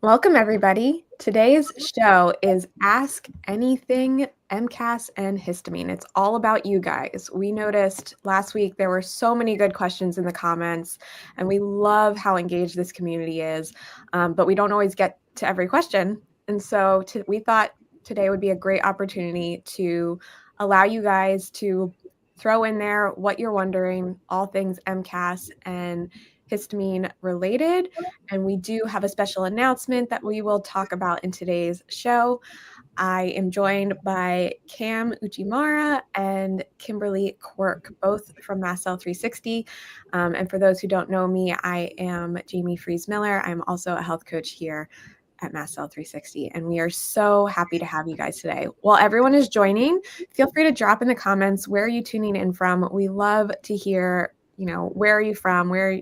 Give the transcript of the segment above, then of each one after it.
Welcome, everybody. Today's show is Ask Anything MCAS and Histamine. It's all about you guys. We noticed last week there were so many good questions in the comments, and we love how engaged this community is, but we don't always get to every question. And so we thought today would be a great opportunity to allow you guys to throw in there what you're wondering, all things MCAS and histamine related. And we do have a special announcement that we will talk about in today's show. I am joined by Cam Uchimara and Kimberley Quirk, both from MCAS360. And for those who don't know me, I am Jamie Fries-Miller. I'm also a health coach here at MCAS360, and we are so happy to have you guys today. While everyone is joining, feel free to drop in the comments where are you tuning in from. We love to hear, where are you from? Where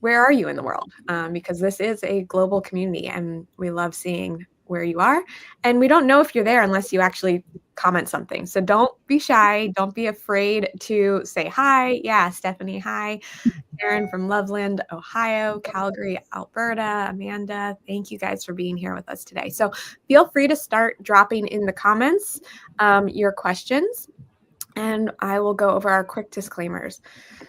are you in the world? Because this is a global community, and we love seeing where you are. And we don't know if you're there unless you actually comment something. So don't be shy. Don't be afraid to say hi. Yeah, Stephanie, hi. Aaron from Loveland, Ohio, Calgary, Alberta, Amanda, thank you guys for being here with us today. So feel free to start dropping in the comments your questions, and I will go over our quick disclaimers.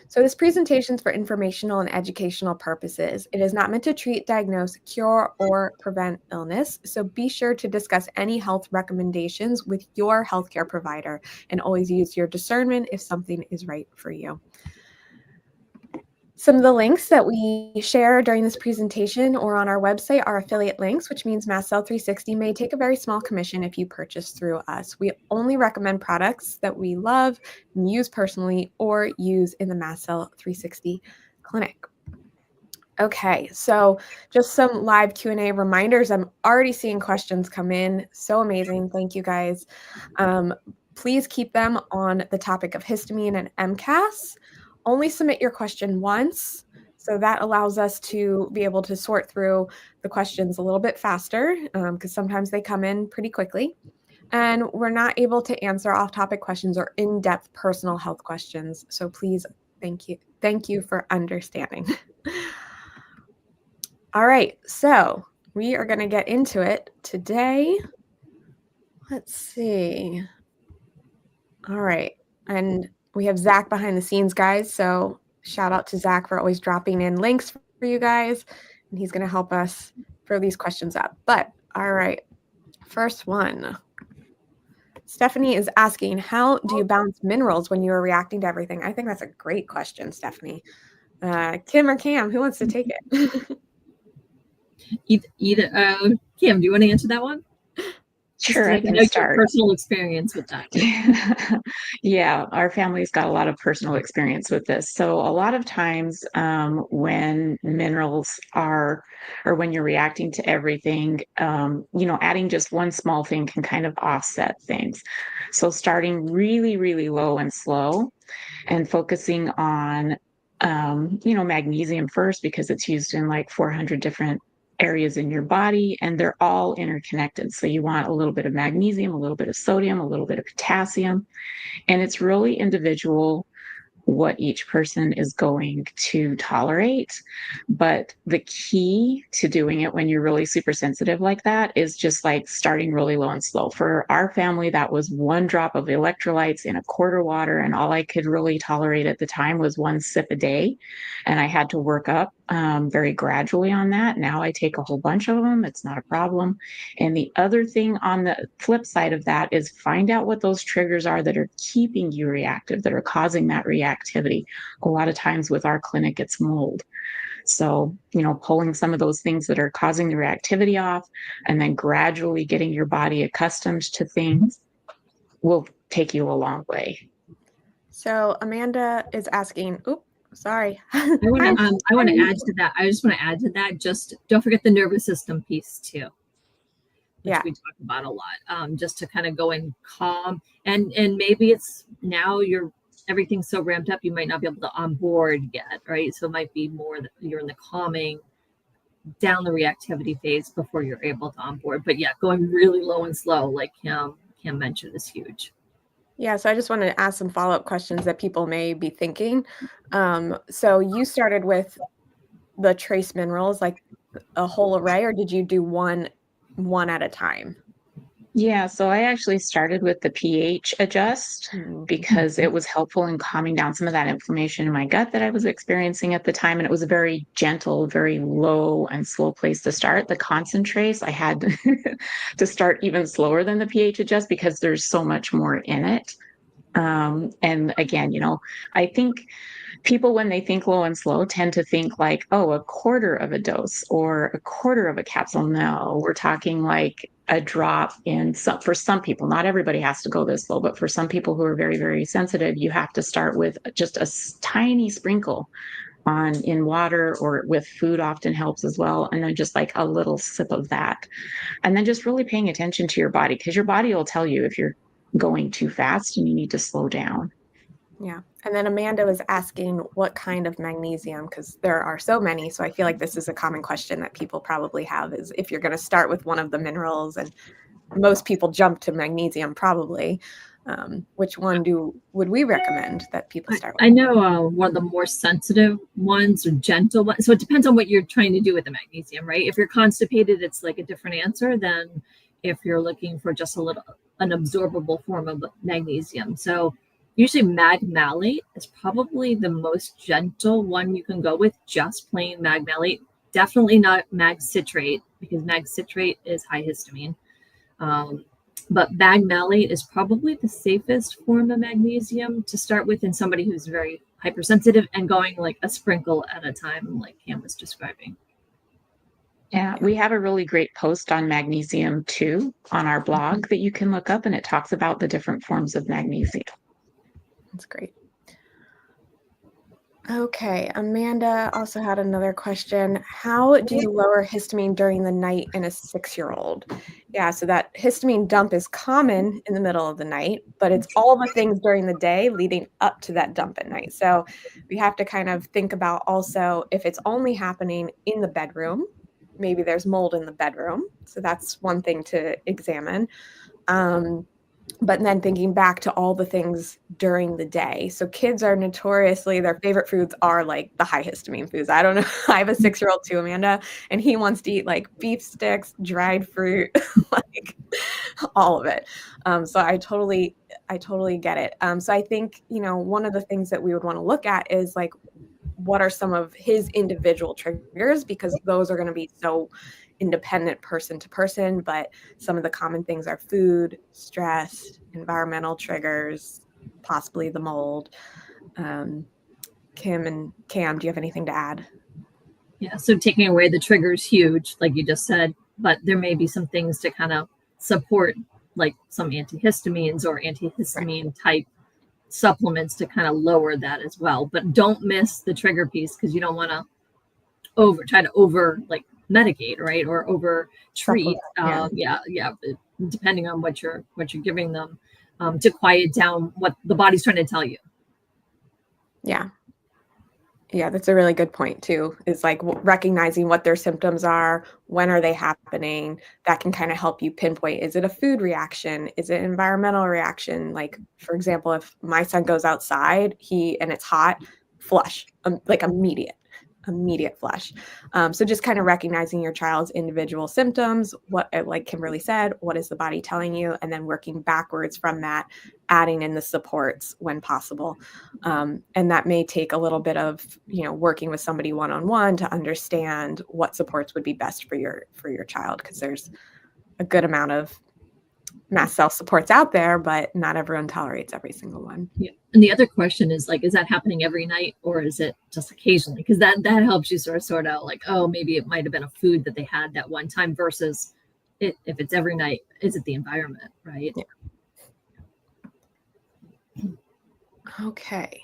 So this presentation is for informational and educational purposes. It is not meant to treat, diagnose, cure, or prevent illness. So be sure to discuss any health recommendations with your healthcare provider and always use your discernment if something is right for you. Some of the links that we share during this presentation or on our website are affiliate links, which means MCAS360 may take a very small commission if you purchase through us. We only recommend products that we love and use personally or use in the MCAS360 clinic. Okay, so just some live Q&A reminders. I'm already seeing questions come in. So amazing. Thank you, guys. Please keep them on the topic of histamine and MCAS. Only submit your question once, so that allows us to be able to sort through the questions a little bit faster, because sometimes they come in pretty quickly. And we're not able to answer off-topic questions or in-depth personal health questions. So please, thank you for understanding. All right, so we are going to get into it today. Let's see. All right, and we have Zach behind the scenes, guys. So shout out to Zach for always dropping in links for you guys, and he's going to help us throw these questions up. But all right, first one. Stephanie is asking, how do you balance minerals when you are reacting to everything? I think that's a great question, Stephanie. Kim or Cam, who wants to take it? Either Kim, do you want to answer that one? Sure, I can start. Your personal experience with that. Yeah, our family's got a lot of personal experience with this. So a lot of times when minerals are, or when you're reacting to everything, adding just one small thing can kind of offset things. So starting really, really low and slow and focusing on, magnesium first, because it's used in like 400 different areas in your body, and they're all interconnected. So you want a little bit of magnesium, a little bit of sodium, a little bit of potassium, and it's really individual what each person is going to tolerate. But the key to doing it when you're really super sensitive like that is just like starting really low and slow. For our family, that was 1 drop of electrolytes in a quart of water, and all I could really tolerate at the time was 1 sip a day. And I had to work up very gradually on that. Now I take a whole bunch of them. It's not a problem. And the other thing on the flip side of that is find out what those triggers are that are keeping you reactive, that are causing that reactivity. A lot of times with our clinic, it's mold. So, pulling some of those things that are causing the reactivity off and then gradually getting your body accustomed to things will take you a long way. So Amanda is asking, sorry. I want to add to that. I just want to add to that. Just don't forget the nervous system piece too, which we talk about a lot. Just to kind of go in calm, and maybe it's now everything's so ramped up, you might not be able to onboard yet, right? So it might be more that you're in the calming down the reactivity phase before you're able to onboard. But yeah, going really low and slow, like Kim mentioned, is huge. Yeah, so I just wanted to ask some follow-up questions that people may be thinking. So you started with the trace minerals, like a whole array, or did you do one at a time? Yeah, so I actually started with the pH adjust because it was helpful in calming down some of that inflammation in my gut that I was experiencing at the time. And it was a very gentle, very low and slow place to start. The concentrates, I had to start even slower than the pH adjust because there's so much more in it. And again, I think people, when they think low and slow, tend to think like, oh, a quarter of a dose or a quarter of a capsule. No, we're talking like a drop in some, for some people. Not everybody has to go this low, but for some people who are very, very sensitive, you have to start with just a tiny sprinkle in water, or with food often helps as well. And then just like a little sip of that. And then just really paying attention to your body, because your body will tell you if you're going too fast and you need to slow down. Yeah. And then Amanda was asking what kind of magnesium, because there are so many. So I feel like this is a common question that people probably have, is if you're going to start with one of the minerals, and most people jump to magnesium probably. Which one would we recommend that people start with? I know one of the more sensitive ones or gentle ones. So it depends on what you're trying to do with the magnesium, right? If you're constipated, it's like a different answer than if you're looking for just an absorbable form of magnesium. So usually magmalate is probably the most gentle one you can go with, just plain magmalate. Definitely not mag citrate, because mag citrate is high histamine. But magmalate is probably the safest form of magnesium to start with in somebody who's very hypersensitive, and going like a sprinkle at a time, like Cam was describing. Yeah, we have a really great post on magnesium too on our blog that you can look up, and it talks about the different forms of magnesium. That's great. Okay, Amanda also had another question. How do you lower histamine during the night in a 6-year-old? Yeah, so that histamine dump is common in the middle of the night, but it's all the things during the day leading up to that dump at night. So we have to kind of think about also, if it's only happening in the bedroom, maybe there's mold in the bedroom. So that's one thing to examine. But then thinking back to all the things during the day. So kids are notoriously, their favorite foods are like the high histamine foods. I don't know. I have a 6-year-old too, Amanda, and he wants to eat like beef sticks, dried fruit, like all of it. So I totally get it. So I think, one of the things that we would want to look at is like, what are some of his individual triggers, because those are going to be so independent person to person, but some of the common things are food, stress, environmental triggers, possibly the mold. Kim and Cam, do you have anything to add? Yeah, so taking away the trigger is huge, like you just said, but there may be some things to kind of support, like some antihistamines or antihistamine type supplements to kind of lower that as well. But don't miss the trigger piece, because you don't want to try to medicate, right, or over treat. Depending on what you're giving them, to quiet down what the body's trying to tell you. Yeah, that's a really good point too, is like recognizing what their symptoms are, when are they happening. That can kind of help you pinpoint, is it a food reaction? Is it an environmental reaction? Like, for example, if my son goes outside, and it's hot, flush, like immediate flush. So just kind of recognizing your child's individual symptoms, what, like Kimberly said, what is the body telling you? And then working backwards from that, adding in the supports when possible. And that may take a little bit of, working with somebody one-on-one to understand what supports would be best for your child, because there's a good amount of mast cell supports out there, but not everyone tolerates every single one. Yeah. And the other question is like, is that happening every night, or is it just occasionally? Because that helps you sort out like, oh, maybe it might have been a food that they had that one time, versus if it's every night, is it the environment, right? Yeah. Okay.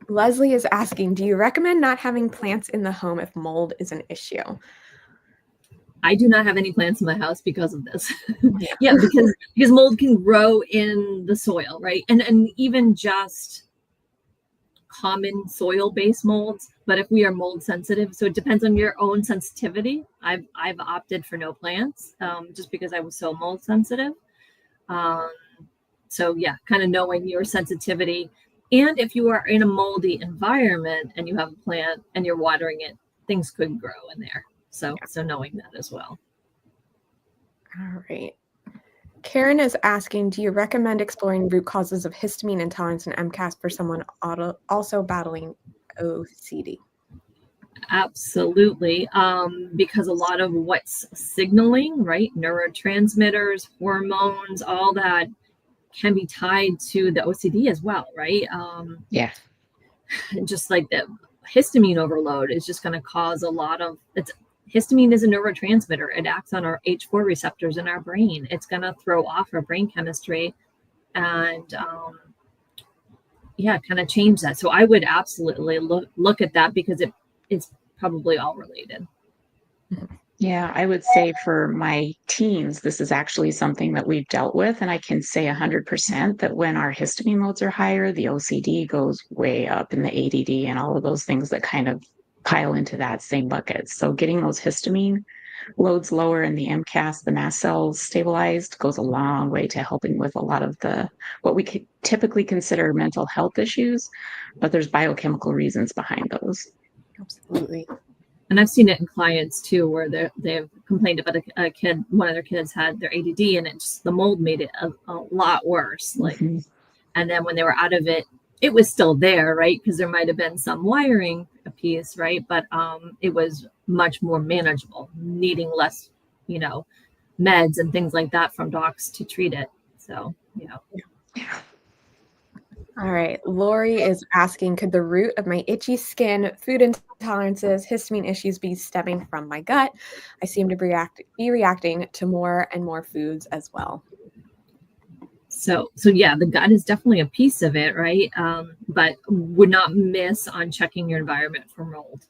Leslie is asking, do you recommend not having plants in the home if mold is an issue? I do not have any plants in my house because of this. Yeah, because mold can grow in the soil, right? And even just common soil-based molds. But if we are mold sensitive, so it depends on your own sensitivity. I've opted for no plants, just because I was so mold sensitive. So yeah, kind of knowing your sensitivity. And if you are in a moldy environment and you have a plant and you're watering it, things could grow in there. So knowing that as well. All right. Karen is asking, do you recommend exploring root causes of histamine intolerance and MCAS for someone also battling OCD? Absolutely. Because a lot of what's signaling, right? Neurotransmitters, hormones, all that can be tied to the OCD as well, right? Yeah. Just like the histamine overload is just going to cause a lot of histamine is a neurotransmitter. It acts on our H4 receptors in our brain. It's going to throw off our brain chemistry and kind of change that. So I would absolutely look at that because it's probably all related. Yeah, I would say for my teens, this is actually something that we've dealt with. And I can say 100% that when our histamine loads are higher, the OCD goes way up and the ADD and all of those things that kind of pile into that same bucket. So getting those histamine loads lower and the MCAS, the mast cells stabilized, goes a long way to helping with a lot of what we could typically consider mental health issues, but there's biochemical reasons behind those. Absolutely. And I've seen it in clients too, where they've complained about a kid, one of their kids had their ADD and the mold made it a lot worse. And then when they were out of it, it was still there, right? Because there might have been some wiring piece, right? But it was much more manageable, needing less, meds and things like that from docs to treat it. So, All right. Lori is asking, could the root of my itchy skin, food intolerances, histamine issues be stemming from my gut? I seem to be reacting to more and more foods as well. So yeah, the gut is definitely a piece of it, right? But would not miss on checking your environment for mold.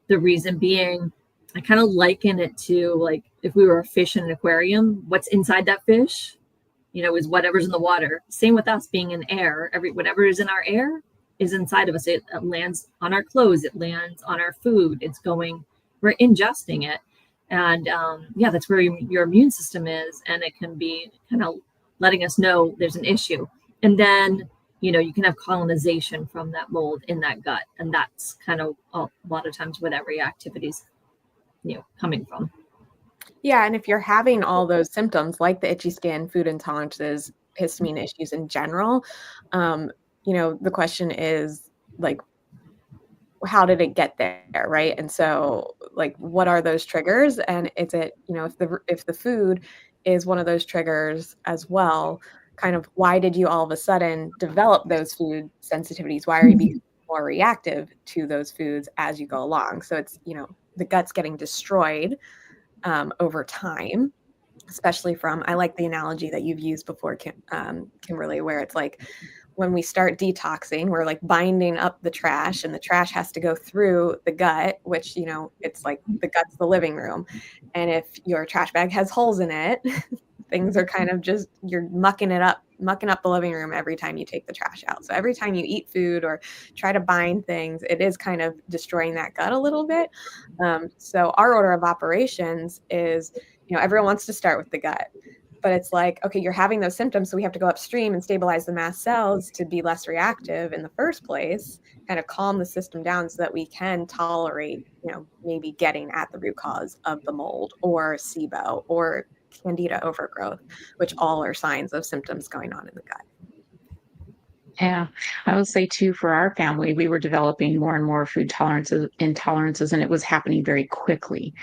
The reason being, I kind of liken it to like if we were a fish in an aquarium, what's inside that fish? Is whatever's in the water. Same with us being in air. Whatever is in our air is inside of us. It lands on our clothes. It lands on our food. We're ingesting it. And that's where your immune system is. And it can be kind of letting us know there's an issue. And then, you can have colonization from that mold in that gut. And that's kind of a lot of times where that reactivity is, coming from. Yeah, and if you're having all those symptoms like the itchy skin, food intolerances, histamine issues in general, the question is like, how did it get there, right? And so, like, what are those triggers? And is it, if the food is one of those triggers as well, kind of why did you all of a sudden develop those food sensitivities? Why are you becoming more reactive to those foods as you go along? So it's, the gut's getting destroyed over time, especially I like the analogy that you've used before, Kimberly, where it's like when we start detoxing, we're like binding up the trash and the trash has to go through the gut, which, it's like the gut's the living room. And if your trash bag has holes in it, things are kind of just, you're mucking up the living room every time you take the trash out. So every time you eat food or try to bind things, it is kind of destroying that gut a little bit. So our order of operations is, everyone wants to start with the gut, but it's like, okay, you're having those symptoms. So we have to go upstream and stabilize the mast cells to be less reactive in the first place, kind of calm the system down so that we can tolerate, maybe getting at the root cause of the mold or SIBO or Candida overgrowth, which all are signs of symptoms going on in the gut. Yeah, I would say too, for our family, we were developing more and more food intolerances, and it was happening very quickly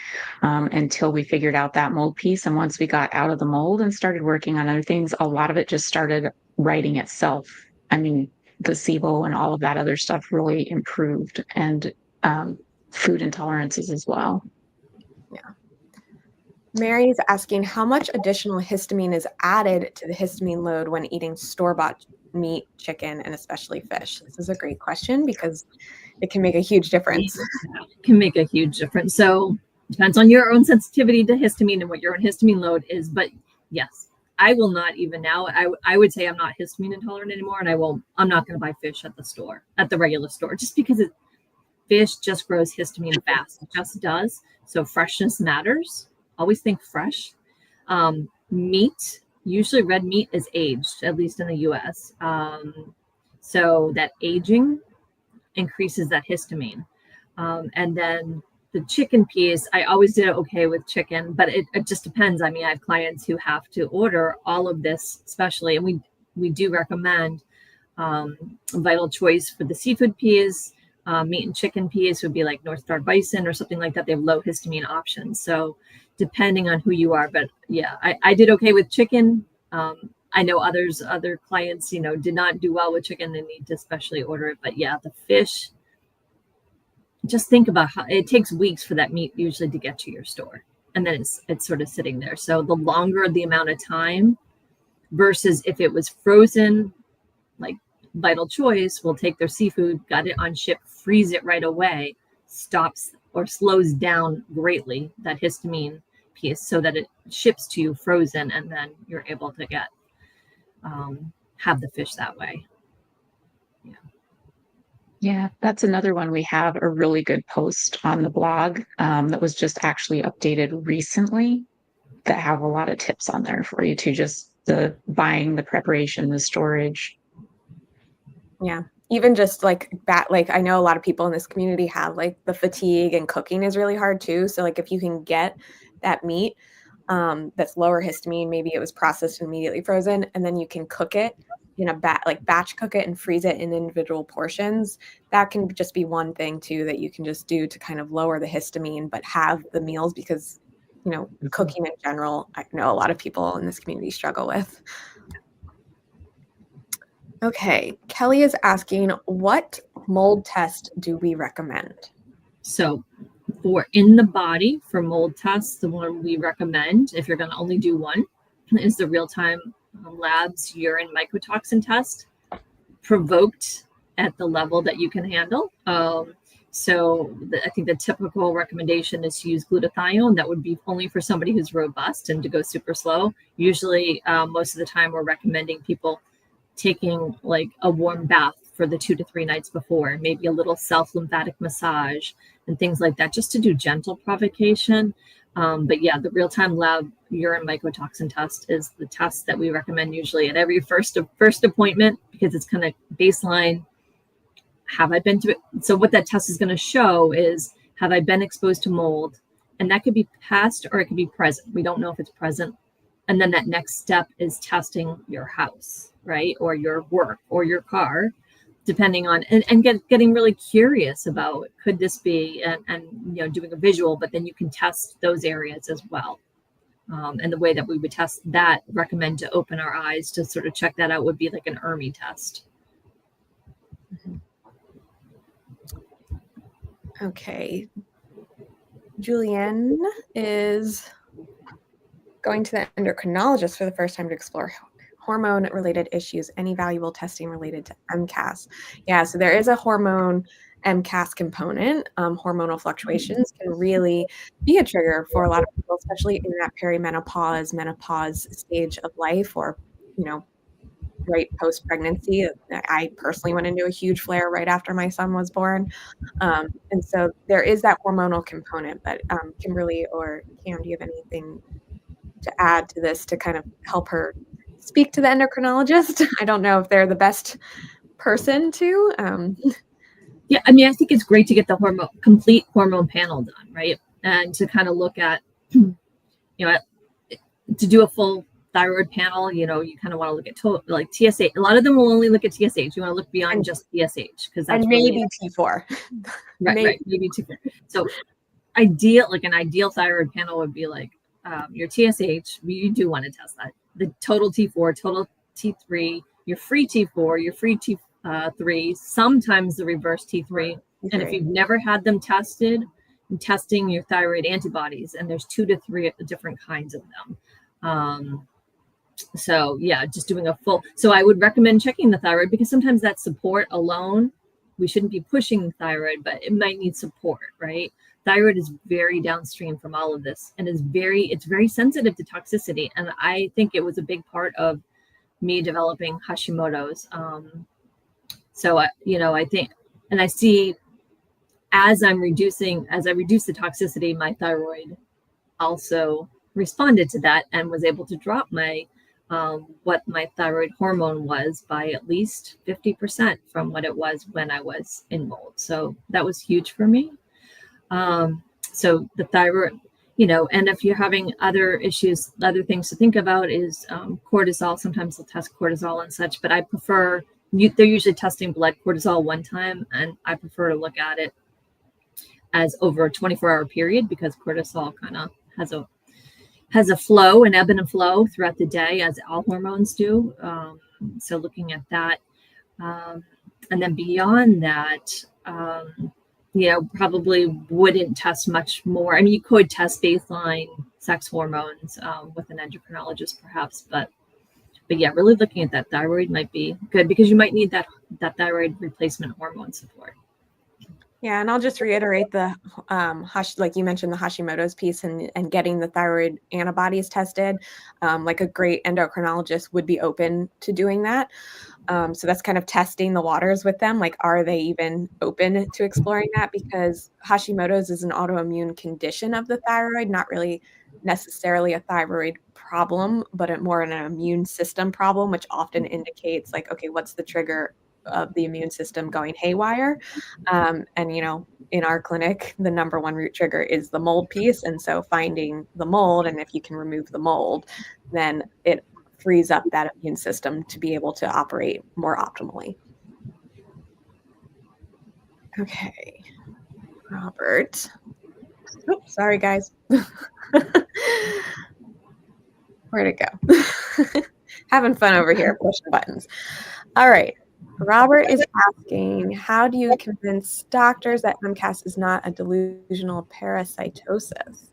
until we figured out that mold piece. And once we got out of the mold and started working on other things, a lot of it just started righting itself. I mean, the SIBO and all of that other stuff really improved, and food intolerances as well. Yeah. Mary is asking, how much additional histamine is added to the histamine load when eating store-bought meat, chicken, and especially fish? This is a great question because it can make a huge difference. It can make a huge difference. So depends on your own sensitivity to histamine and what your own histamine load is. But yes, I will not even now. I would say I'm not histamine intolerant anymore, and I'm not going to buy fish at the regular store, just because fish just grows histamine fast. It just does. So freshness matters. Always think fresh. Meat, usually red meat is aged, at least in the US. So that aging increases that histamine. And then the chicken piece, I always did okay with chicken, but it just depends. I mean, I have clients who have to order all of this, especially, and we do recommend Vital Choice for the seafood peas. Meat and chicken peas would be like North Star Bison or something like that. They have low histamine options. So depending on who you are, but yeah, I did okay with chicken. I know other clients, did not do well with chicken and need to specially order it. But yeah, the fish, just think about how it takes weeks for that meat usually to get to your store. And then it's sort of sitting there. So the longer the amount of time versus if it was frozen, like Vital Choice will take their seafood, got it on ship, freeze it right away, stops or slows down greatly that histamine piece so that it ships to you frozen, and then you're able to get have the fish that way. Yeah, that's another one. We have a really good post on the blog that was just actually updated recently that have a lot of tips on there for you to just the buying, the preparation, the storage. Yeah. Even just like I know a lot of people in this community have like the fatigue, and cooking is really hard too. So like if you can get that meat that's lower histamine, maybe it was processed and immediately frozen, and then you can cook it in a batch cook it and freeze it in individual portions. That can just be one thing too that you can just do to kind of lower the histamine, but have the meals, because cooking in general, I know a lot of people in this community struggle with. Okay, Kelly is asking, what mold test do we recommend? So for in the body, for mold tests, the one we recommend, if you're going to only do one, is the real-time labs urine mycotoxin test, provoked at the level that you can handle. I think the typical recommendation is to use glutathione. That would be only for somebody who's robust and to go super slow. Usually, most of the time, we're recommending people taking like a warm bath for the 2 to 3 nights before, maybe a little self-lymphatic massage and things like that, just to do gentle provocation. But yeah, the real-time lab urine mycotoxin test is the test that we recommend usually at every first appointment, because it's kind of baseline. Have I been to it? So what that test is going to show is, have I been exposed to mold? And that could be past or it could be present. We don't know if it's present. And then that next step is testing your house, right? Or your work or your car, depending on, and getting really curious about, could this be, and doing a visual, but then you can test those areas as well. And the way that we would test that, recommend to open our eyes to sort of check that out, would be like an ERMI test. Mm-hmm. Okay. Julianne is going to the endocrinologist for the first time to explore hormone-related issues. Any valuable testing related to MCAS? Yeah, so there is a hormone MCAS component. Hormonal fluctuations can really be a trigger for a lot of people, especially in that perimenopause, menopause stage of life, or right post-pregnancy. I personally went into a huge flare right after my son was born. And so there is that hormonal component. But Kimberly or Cam, do you have anything to add to this to kind of help her speak to the endocrinologist? I don't know if they're the best person to. Yeah, I mean, I think it's great to get the complete hormone panel done, right? And to kind of look at, to do a full thyroid panel, you kind of want to look at like TSH. A lot of them will only look at TSH. You want to look beyond just TSH, because that's maybe T4. Right, maybe T4. So an ideal thyroid panel would be like your TSH. You do want to test that. The total T4, total T3, your free T4, your free T3, sometimes the reverse T3. And if you've never had them tested, testing your thyroid antibodies, and there's 2 to 3 different kinds of them. So yeah, just doing a full. So I would recommend checking the thyroid, because sometimes that support alone, we shouldn't be pushing the thyroid, but it might need support, right? Thyroid is very downstream from all of this, and it's very sensitive to toxicity. And I think it was a big part of me developing Hashimoto's. So I think, and I see, as I reduce the toxicity, my thyroid also responded to that and was able to drop my what my thyroid hormone was by at least 50% from what it was when I was in mold. So that was huge for me. So the thyroid, and if you're having other issues, other things to think about is cortisol. Sometimes they'll test cortisol and such, but I prefer, they're usually testing blood cortisol one time, and I prefer to look at it as over a 24-hour period, because cortisol kind of has a flow, an ebb and flow throughout the day, as all hormones do. So looking at that, and then beyond that, probably wouldn't test much more. I mean, you could test baseline sex hormones with an endocrinologist perhaps, but yeah, really looking at that thyroid might be good, because you might need that thyroid replacement hormone support. Yeah, and I'll just reiterate the like you mentioned, the Hashimoto's piece, and getting the thyroid antibodies tested. Like a great endocrinologist would be open to doing that. So that's kind of testing the waters with them. Like, are they even open to exploring that? Because Hashimoto's is an autoimmune condition of the thyroid, not really necessarily a thyroid problem, but more an immune system problem, which often indicates like, okay, what's the trigger of the immune system going haywire? And, in our clinic, the number one root trigger is the mold piece. And so finding the mold, and if you can remove the mold, then it frees up that immune system to be able to operate more optimally. Okay, Robert. Oops, sorry, guys. Where'd it go? Having fun over here, pushing buttons. All right. Robert is asking, how do you convince doctors that MCAS is not a delusional parasitosis?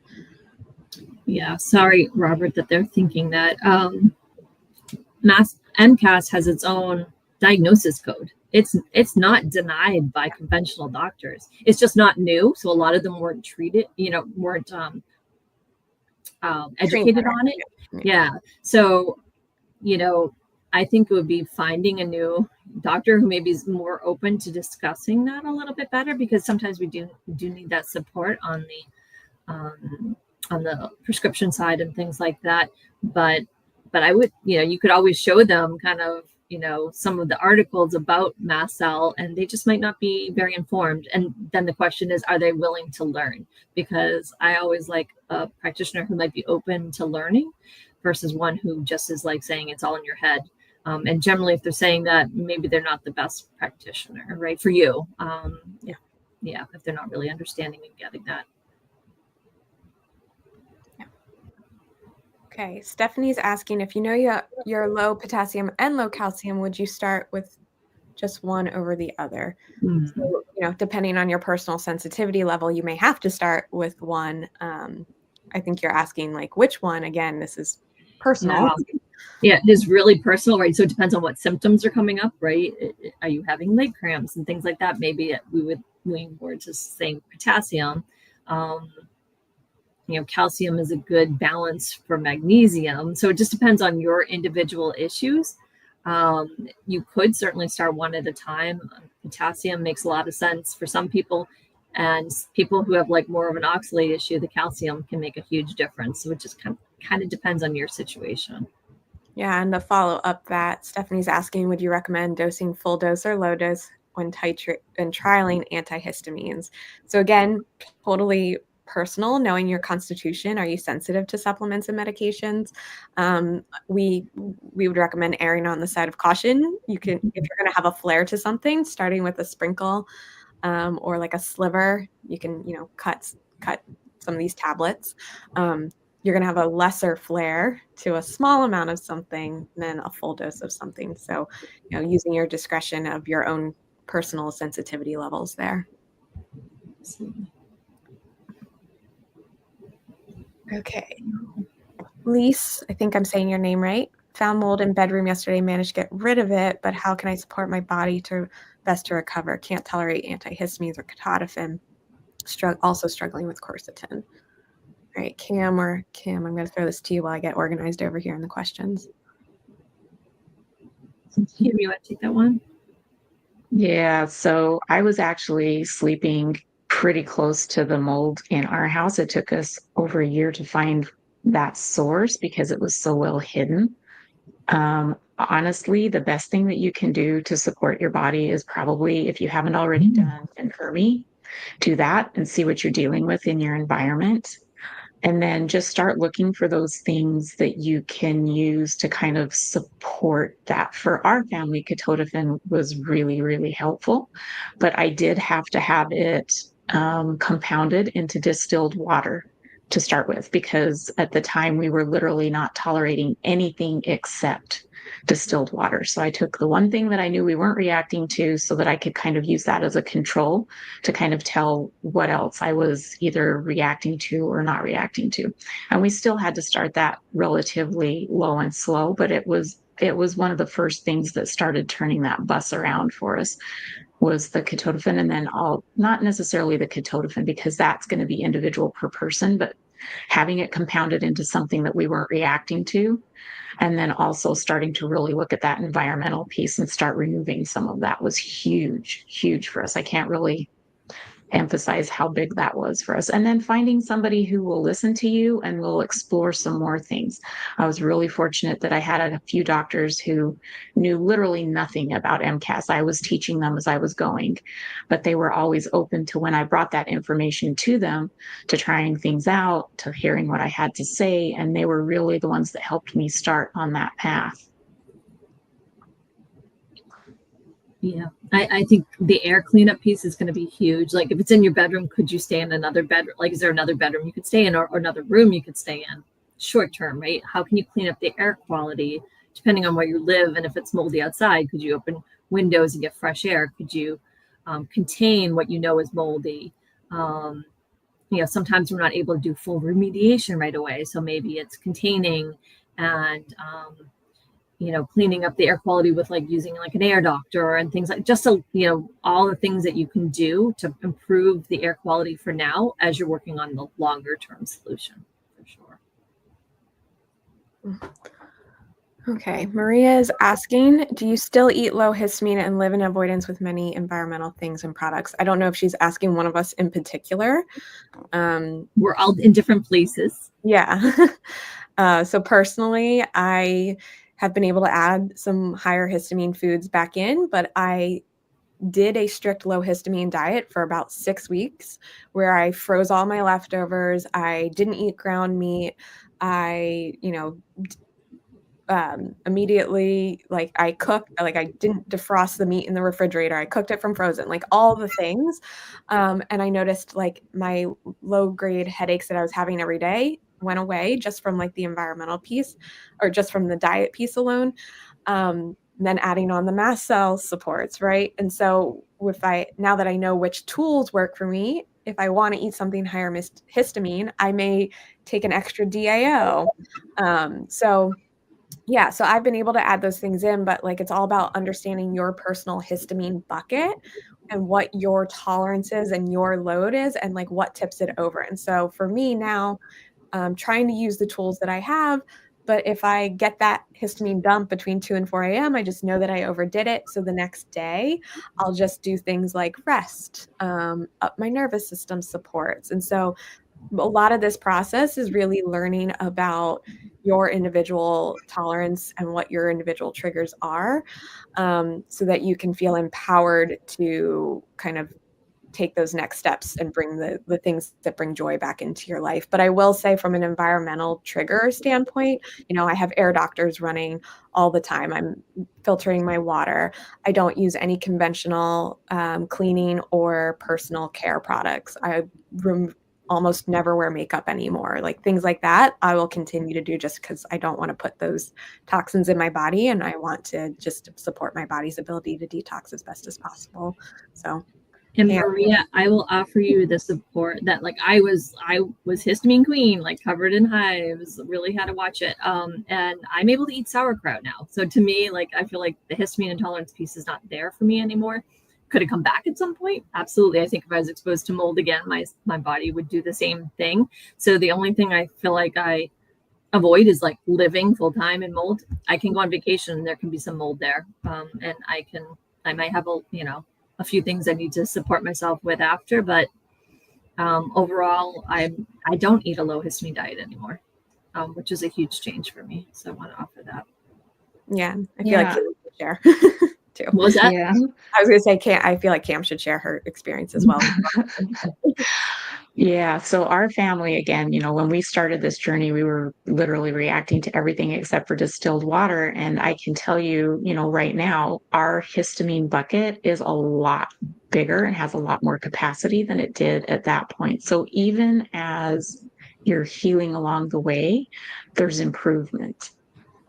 Yeah, sorry, Robert, that they're thinking that. MCAS has its own diagnosis code. It's not denied by conventional doctors. It's just not new, so a lot of them weren't treated, weren't educated on it. Yeah. So, I think it would be finding a new doctor who maybe is more open to discussing that a little bit better, because sometimes we do need that support on the prescription side and things like that. But I would, you could always show them kind of, some of the articles about mast cell, and they just might not be very informed. And then the question is, are they willing to learn? Because I always like a practitioner who might be open to learning versus one who just is like saying it's all in your head. And generally, if they're saying that, maybe they're not the best practitioner, right, for you. Yeah, if they're not really understanding and getting that. Okay, Stephanie's asking, if you know you're low potassium and low calcium, would you start with just one over the other? So, depending on your personal sensitivity level, you may have to start with one. I think you're asking like which one. Again, this is personal. Yeah, it is really personal, right? So it depends on what symptoms are coming up, right? Are you having leg cramps and things like that? Maybe we would lean more to saying potassium. Calcium is a good balance for magnesium. So it just depends on your individual issues. You could certainly start one at a time. Potassium makes a lot of sense for some people, and people who have like more of an oxalate issue, the calcium can make a huge difference. So it just kind of depends on your situation. Yeah, and to follow up that, Stephanie's asking, would you recommend dosing full dose or low dose when trialing antihistamines? So again, totally personal, knowing your constitution. Are you sensitive to supplements and medications? We would recommend erring on the side of caution. You can, if you're going to have a flare to something, starting with a sprinkle or like a sliver, you can, cut some of these tablets. You're going to have a lesser flare to a small amount of something than a full dose of something. So, using your discretion of your own personal sensitivity levels there. Okay. Lise, I think I'm saying your name right. Found mold in bedroom yesterday, managed to get rid of it, but how can I support my body to best to recover? Can't tolerate antihistamines or ketotifen. Also struggling with quercetin. All right, Kim, I'm going to throw this to you while I get organized over here in the questions. Kim, you want to take that one? Yeah, so I was actually sleeping pretty close to the mold in our house. It took us over a year to find that source because it was so well hidden. Honestly, the best thing that you can do to support your body is probably, if you haven't already done, an Hermie. do that and see what you're dealing with in your environment. And then just start looking for those things that you can use to kind of support that. For our family, ketotifen was really, really helpful, but I did have to have it compounded into distilled water to start with, because at the time we were literally not tolerating anything except distilled water. So I took the one thing that I knew we weren't reacting to so that I could kind of use that as a control to kind of tell what else I was either reacting to or not reacting to. And we still had to start that relatively low and slow, but it was one of the first things that started turning that bus around for us, was the ketotifen. And then not necessarily the ketotifen, because that's going to be individual per person, but having it compounded into something that we weren't reacting to. And then also starting to really look at that environmental piece and start removing some of that was huge, huge for us. I can't really emphasize how big that was for us. And then finding somebody who will listen to you and will explore some more things. I was really fortunate that I had a few doctors who knew literally nothing about MCAS. I was teaching them as I was going, but they were always open to, when I brought that information to them, to trying things out, to hearing what I had to say. And they were really the ones that helped me start on that path. Yeah, I think the air cleanup piece is going to be huge. Like if it's in your bedroom, could you stay in another bedroom? Like, is there another bedroom you could stay in, or another room you could stay in short term, right? How can you clean up the air quality depending on where you live? And if it's moldy outside, could you open windows and get fresh air? Could you contain what you know is moldy? Sometimes we're not able to do full remediation right away. So maybe it's containing and cleaning up the air quality with like using like an air doctor and things like, just so, all the things that you can do to improve the air quality for now as you're working on the longer term solution, for sure. Okay, Maria is asking, do you still eat low histamine and live in avoidance with many environmental things and products? I don't know if she's asking one of us in particular. We're all in different places. Yeah. So personally, I have been able to add some higher histamine foods back in, but I did a strict low histamine diet for about 6 weeks where I froze all my leftovers. I didn't eat ground meat. I, immediately, like I cooked, like I didn't defrost the meat in the refrigerator. I cooked it from frozen, like all the things. And I noticed like my low grade headaches that I was having every day went away just from like the environmental piece, or just from the diet piece alone. Then adding on the mast cell supports, right? And so now that I know which tools work for me, if I want to eat something higher histamine, I may take an extra DAO. So I've been able to add those things in, but like it's all about understanding your personal histamine bucket and what your tolerance is and your load is and like what tips it over. And so for me now, trying to use the tools that I have, but if I get that histamine dump between 2 and 4 a.m., I just know that I overdid it. So the next day, I'll just do things like rest, up my nervous system supports. And so a lot of this process is really learning about your individual tolerance and what your individual triggers are, so that you can feel empowered to kind of take those next steps and bring the things that bring joy back into your life. But I will say from an environmental trigger standpoint, I have air doctors running all the time. I'm filtering my water. I don't use any conventional cleaning or personal care products. I almost never wear makeup anymore. Like things like that, I will continue to do just because I don't want to put those toxins in my body, and I want to just support my body's ability to detox as best as possible. So. And Maria, I will offer you the support that like I was histamine queen, like covered in hives, really had to watch it. And I'm able to eat sauerkraut now. So to me, like I feel like the histamine intolerance piece is not there for me anymore. Could it come back at some point? Absolutely. I think if I was exposed to mold again, my body would do the same thing. So the only thing I feel like I avoid is like living full time in mold. I can go on vacation and there can be some mold there. And I might have a few things I need to support myself with after, but overall, I don't eat a low histamine diet anymore, which is a huge change for me. So I want to offer that. Yeah, I feel like you share too. What was that? Yeah. I was going to say, I feel like Cam should share her experience as well. Yeah. So our family, again, when we started this journey, we were literally reacting to everything except for distilled water. And I can tell you, right now, our histamine bucket is a lot bigger and has a lot more capacity than it did at that point. So even as you're healing along the way, there's improvement.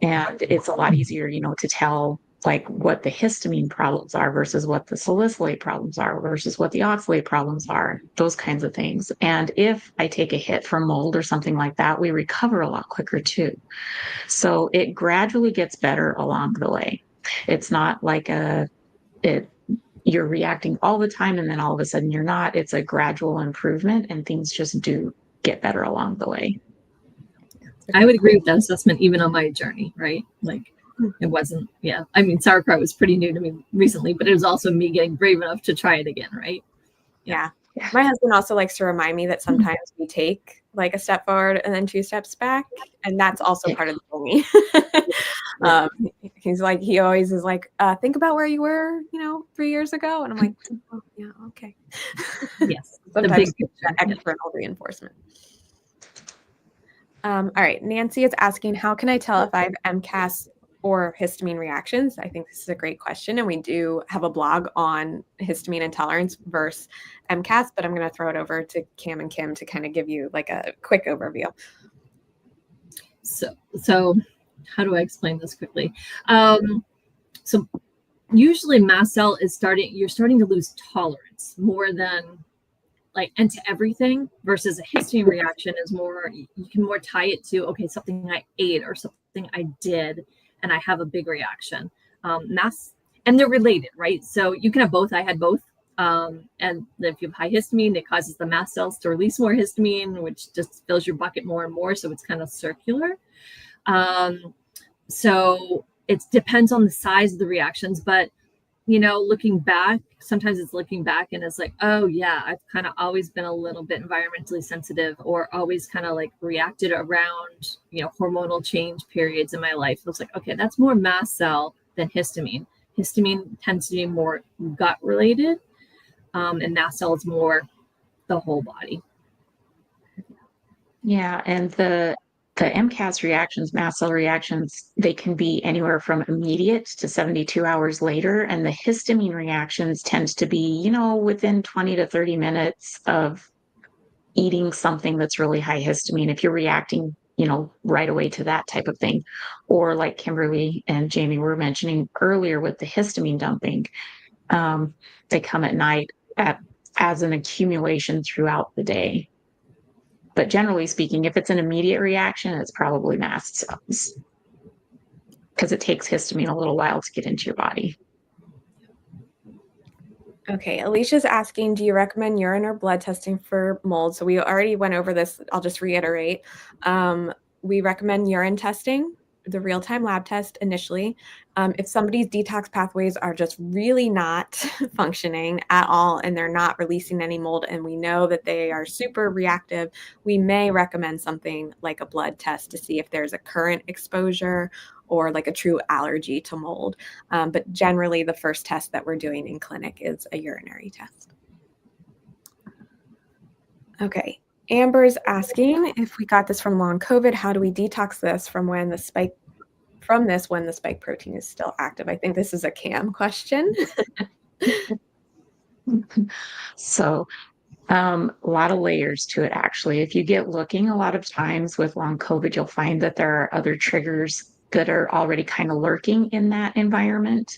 And it's a lot easier, to tell like what the histamine problems are versus what the salicylate problems are versus what the oxalate problems are, those kinds of things. And if I take a hit from mold or something like that, we recover a lot quicker too. So it gradually gets better along the way. It's not like you're reacting all the time and then all of a sudden you're not. It's a gradual improvement and things just do get better along the way. I would agree with that assessment even on my journey, right? Like it wasn't, I mean, sauerkraut was pretty new to me recently, but it was also me getting brave enough to try it again, right? Yeah. My husband also likes to remind me that sometimes we take like a step forward and then 2 steps back. And that's also part of the journey. He always is like, think about where you were, 3 years ago. And I'm like, oh, yeah, okay. Yes. Sometimes external reinforcement. All right. Nancy is asking, how can I tell if I have MCAS or histamine reactions? I think this is a great question. And we do have a blog on histamine intolerance versus MCAS, but I'm going to throw it over to Cam and Kim to kind of give you like a quick overview. So how do I explain this quickly? So usually mast cell you're starting to lose tolerance more than and to everything, versus a histamine reaction is more, you can more tie it to, okay, something I ate or something I did, and I have a big reaction. Mast, and they're related, right? So you can have both. I had both. And if you have high histamine, it causes the mast cells to release more histamine, which just fills your bucket more and more. So it's kind of circular. So it depends on the size of the reactions, but looking back, sometimes it's looking back and it's like, oh yeah, I've kind of always been a little bit environmentally sensitive, or always kind of like reacted around, hormonal change periods in my life. It was like, okay, that's more mast cell than histamine. Histamine tends to be more gut related, and mast cell is more the whole body. Yeah, and the MCAS reactions, mast cell reactions, they can be anywhere from immediate to 72 hours later. And the histamine reactions tends to be, within 20 to 30 minutes of eating something that's really high histamine. If you're reacting, right away to that type of thing. Or like Kimberly and Jamie were mentioning earlier with the histamine dumping, they come at night as an accumulation throughout the day. But generally speaking, if it's an immediate reaction, it's probably mast cells, because it takes histamine a little while to get into your body. Okay, Alicia's asking, do you recommend urine or blood testing for mold? So we already went over this. I'll just reiterate. We recommend urine testing, the real-time lab test initially. If somebody's detox pathways are just really not functioning at all and they're not releasing any mold and we know that they are super reactive, we may recommend something like a blood test to see if there's a current exposure or like a true allergy to mold. But generally the first test that we're doing in clinic is a urinary test. Okay. Amber's asking, if we got this from long COVID, how do we detox this from when the spike protein is still active? I think this is a Cam question. So a lot of layers to it, actually. If you get looking a lot of times with long COVID, you'll find that there are other triggers that are already kind of lurking in that environment.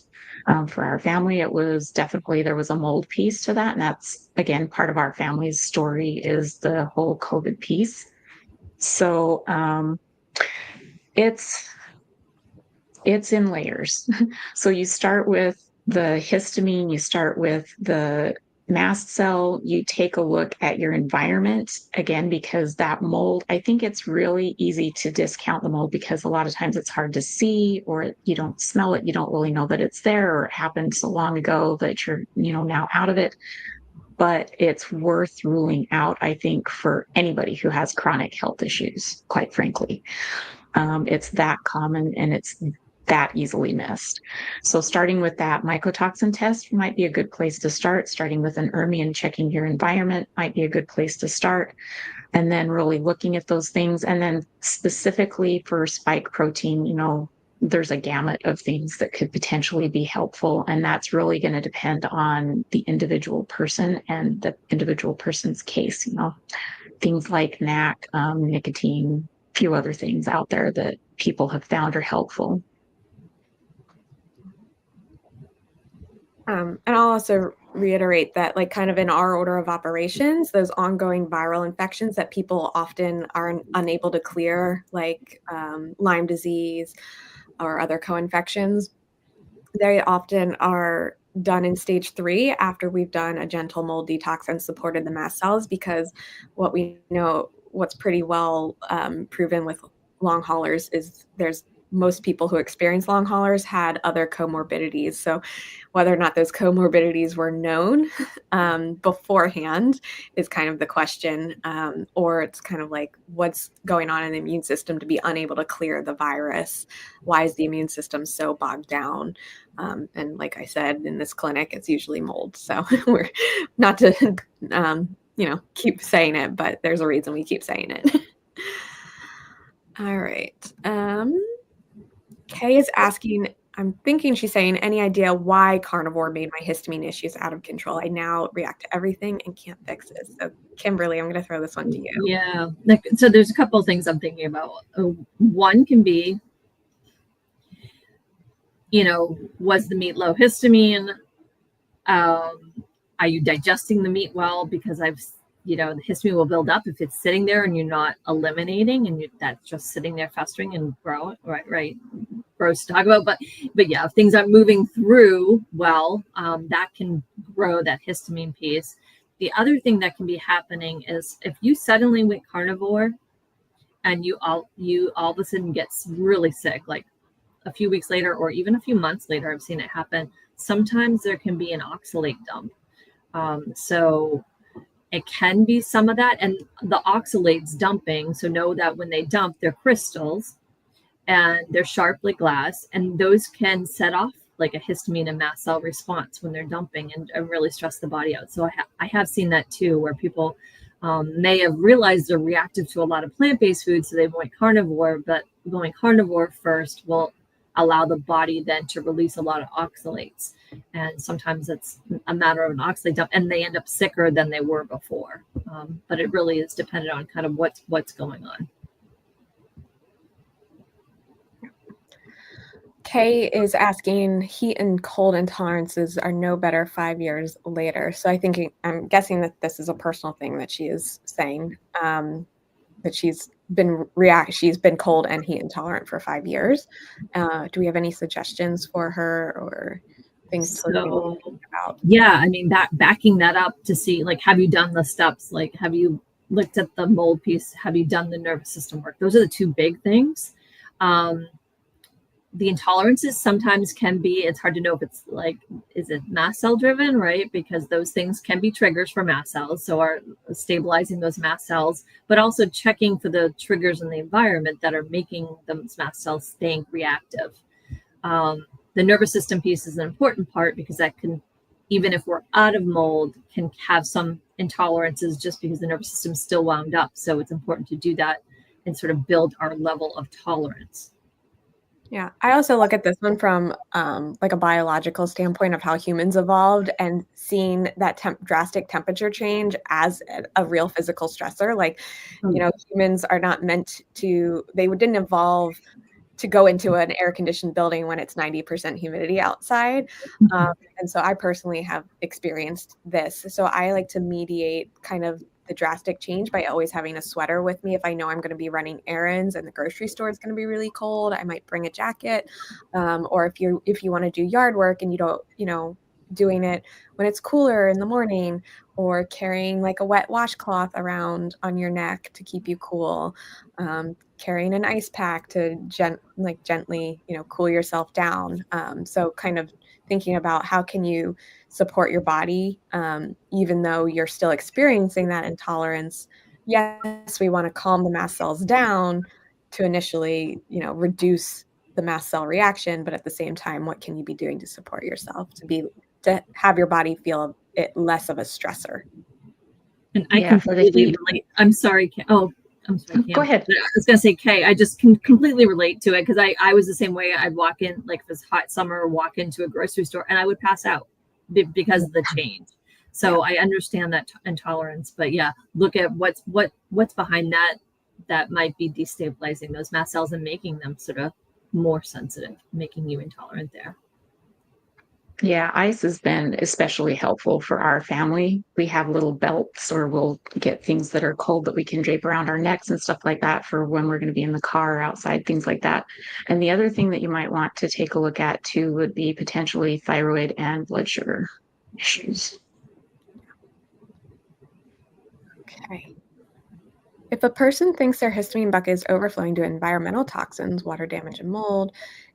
For our family, there was a mold piece to that. And that's, again, part of our family's story is the whole COVID piece. So it's in layers. So you start with the histamine, you start with the mast cell, you take a look at your environment, again, because that mold, I think it's really easy to discount the mold because a lot of times it's hard to see, or you don't smell it, you don't really know that it's there, or it happened so long ago that you're, now out of it. But it's worth ruling out, I think, for anybody who has chronic health issues, quite frankly. It's that common, and it's that easily missed. So starting with that mycotoxin test might be a good place to start. Starting with an URMI and checking your environment might be a good place to start. And then really looking at those things. And then specifically for spike protein, there's a gamut of things that could potentially be helpful. And that's really going to depend on the individual person and the individual person's case, things like NAC, nicotine, a few other things out there that people have found are helpful. And I'll also reiterate that, like, kind of in our order of operations, those ongoing viral infections that people often are unable to clear, like Lyme disease or other co-infections, they often are done in stage 3 after we've done a gentle mold detox and supported the mast cells, because what we know, what's pretty well proven with long haulers is most people who experience long haulers had other comorbidities. So whether or not those comorbidities were known beforehand is kind of the question, or it's kind of like, what's going on in the immune system to be unable to clear the virus? Why is the immune system so bogged down? And like I said, in this clinic, it's usually mold. So we're not to, keep saying it, but there's a reason we keep saying it. All right. Kay is asking, I'm thinking she's saying, any idea why Carnivore made my histamine issues out of control? I now react to everything and can't fix it. So Kimberly, I'm going to throw this one to you. Yeah. So there's a couple of things I'm thinking about. One can be, was the meat low histamine? Are you digesting the meat well? Because the histamine will build up if it's sitting there and you're not eliminating, and that's just sitting there festering and growing. Right. Gross to talk about, but yeah, if things aren't moving through well, that can grow that histamine piece. The other thing that can be happening is if you suddenly went carnivore and you all of a sudden get really sick, like a few weeks later or even a few months later, I've seen it happen. Sometimes there can be an oxalate dump. So it can be some of that, and the oxalates dumping. So know that when they dump, they're crystals and they're sharp like glass, and those can set off like a histamine and mast cell response when they're dumping and really stress the body out. So I have seen that too, where people may have realized they're reactive to a lot of plant-based foods, so they went carnivore, but going carnivore first will allow the body then to release a lot of oxalates. And sometimes it's a matter of an oxalate dump, and they end up sicker than they were before. But it really is dependent on kind of what's going on. Kay is asking, heat and cold intolerances are no better 5 years later. So I'm guessing that this is a personal thing that she is saying, that she's been cold and heat intolerant for 5 years. Do we have any suggestions for her or things to think about? Yeah, I mean, backing that up to see, like, have you done the steps? Like, have you looked at the mold piece? Have you done the nervous system work? Those are the two big things. The intolerances sometimes can be, it's hard to know if it's like, is it mast cell driven, right? Because those things can be triggers for mast cells. So are stabilizing those mast cells, but also checking for the triggers in the environment that are making those mast cells staying reactive. The nervous system piece is an important part, because that can, even if we're out of mold, can have some intolerances just because the nervous system is still wound up. So it's important to do that and sort of build our level of tolerance. Yeah, I also look at this one from like a biological standpoint of how humans evolved, and seeing that drastic temperature change as a real physical stressor. Like, humans are not meant to, they didn't evolve to go into an air-conditioned building when it's 90% humidity outside. And so I personally have experienced this. So I like to mediate kind of the drastic change by always having a sweater with me. If I know I'm going to be running errands and the grocery store is going to be really cold, I might bring a jacket. Or if you want to do yard work and you don't, doing it when it's cooler in the morning, or carrying like a wet washcloth around on your neck to keep you cool, carrying an ice pack to gently, cool yourself down. So kind of thinking about how can you support your body, even though you're still experiencing that intolerance. Yes, we want to calm the mast cells down to initially, reduce the mast cell reaction, but at the same time, what can you be doing to support yourself to have your body feel it less of a stressor? And I completely relate. I'm sorry. I'm sorry. Go ahead. I was going to say, Kay, I just can completely relate to it because I was the same way. I'd walk in, like if it's hot summer, walk into a grocery store and I would pass out because of the change. So I understand that intolerance, but yeah, look at what's behind that might be destabilizing those mast cells and making them sort of more sensitive, making you intolerant there. Yeah, ice has been especially helpful for our family. We have little belts, or we'll get things that are cold that we can drape around our necks and stuff like that for when we're going to be in the car or outside, things like that. And the other thing that you might want to take a look at too would be potentially thyroid and blood sugar issues. Okay. If a person thinks their histamine bucket is overflowing due to environmental toxins, water damage, and mold,